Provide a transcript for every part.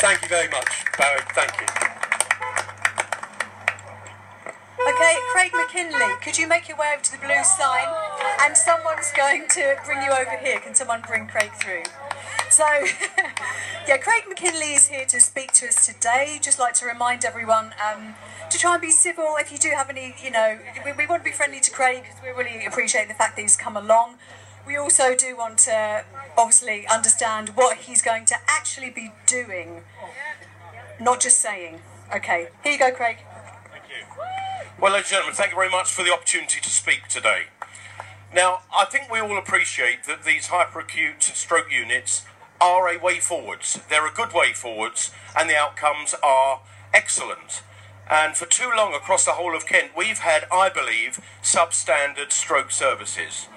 Thank you very much, Barry. Thank you. Okay, Craig Mackinlay, could you make your way over to the blue sign? And someone's going to bring you over here. Can someone bring Craig through? So, yeah, Craig Mackinlay is here to speak to us today. Just like to remind everyone to try and be civil. If you do have any, we want to be friendly to Craig because we really appreciate the fact that he's come along. We also do want to obviously understand what he's going to actually be doing, not just saying. Okay, here you go, Craig. Thank you. Well, ladies and gentlemen, thank you very much for the opportunity to speak today. Now, I think we all appreciate that these hyperacute stroke units are a way forwards. They're a good way forwards, and the outcomes are excellent. And for too long across the whole of Kent, we've had, I believe, substandard stroke services.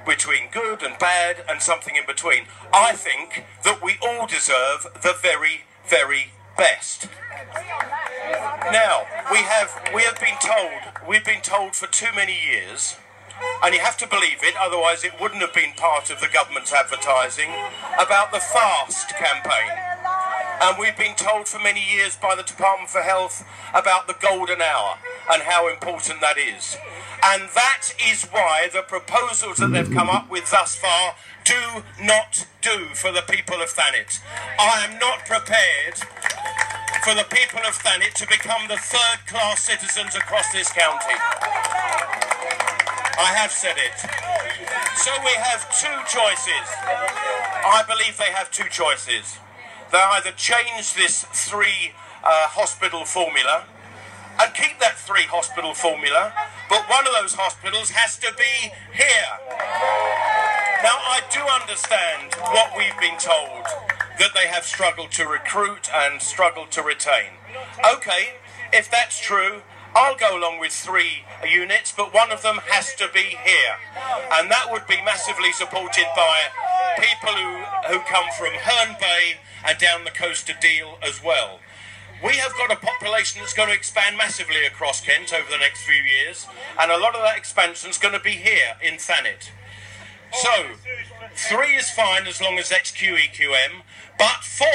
Between good and bad and something in between. I think that we all deserve the very, very best. Now, we've been told for too many years, and you have to believe it, otherwise it wouldn't have been part of the government's advertising, about the FAST campaign. And we've been told for many years by the Department for Health about the golden hour and how important that is. And that is why the proposals that they've come up with thus far do not do for the people of Thanet. I am not prepared for the people of Thanet to become the third-class citizens across this county. I have said it. So we have two choices. I believe they have two choices. They either change this three-hospital formula and keep that three-hospital formula, but one of those hospitals has to be here. Now, I do understand what we've been told, that they have struggled to recruit and struggled to retain. Okay, if that's true, I'll go along with 3 units, but one of them has to be here. And that would be massively supported by people who come from Herne Bay and down the coast of Deal as well. We have got a population that's going to expand massively across Kent over the next few years, and a lot of that expansion is going to be here in Thanet. So, 3 is fine as long as that's QEQM, but 4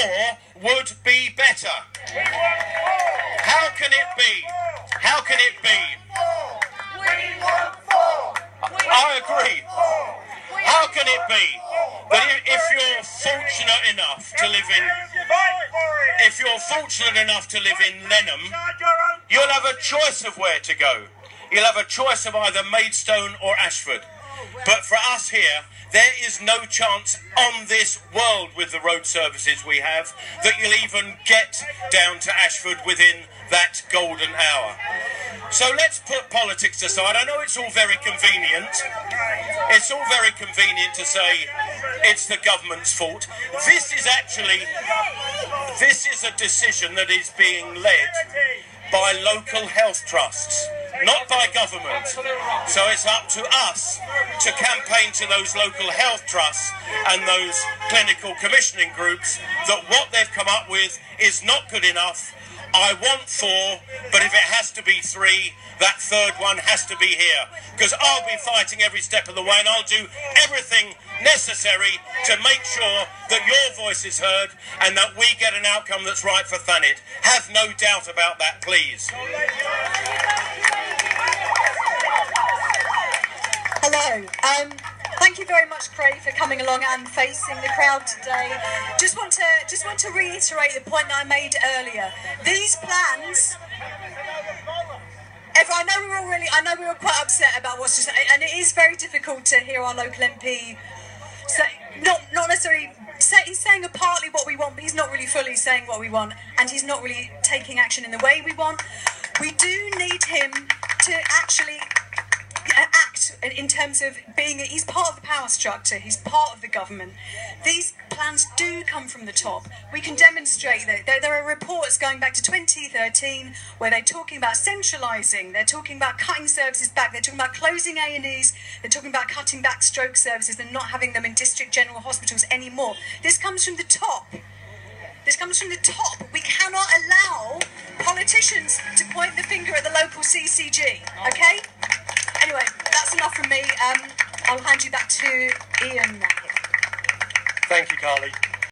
would be better. How can it be? How can it be? I agree. How can it be that if you're fortunate enough to live in Lenham, you'll have a choice of where to go. You'll have a choice of either Maidstone or Ashford. But for us here, there is no chance on this world with the road services we have that you'll even get down to Ashford within that golden hour. So let's put politics aside. I know it's all very convenient. It's all very convenient to say it's the government's fault. This is a decision that is being led by local health trusts, not by government. So it's up to us to campaign to those local health trusts and those clinical commissioning groups that what they've come up with is not good enough. I want 4, but if it has to be 3, that third one has to be here. Because I'll be fighting every step of the way, and I'll do everything necessary to make sure that your voice is heard and that we get an outcome that's right for Thanet. Have no doubt about that, please. Hello. Thank you very much, Craig, for coming along and facing the crowd today. Just want to reiterate the point that I made earlier. These plans. I know we were quite upset about what's just, and it is very difficult to hear our local MP say, not necessarily. He's saying partly what we want, but he's not really fully saying what we want, and he's not really taking action in the way we want. We do need him to actually act in terms of he's part of the power structure, he's part of the government. These plans do come from the top. We can demonstrate that. There are reports going back to 2013 where they're talking about centralising, they're talking about cutting services back, they're talking about closing A&Es, they're talking about cutting back stroke services and not having them in district general hospitals anymore. This comes from the top. This comes from the top. We cannot allow politicians to point the finger at the local CCG, okay? Anyway, that's enough from me. I'll hand you back to Ian now. Thank you, Carly.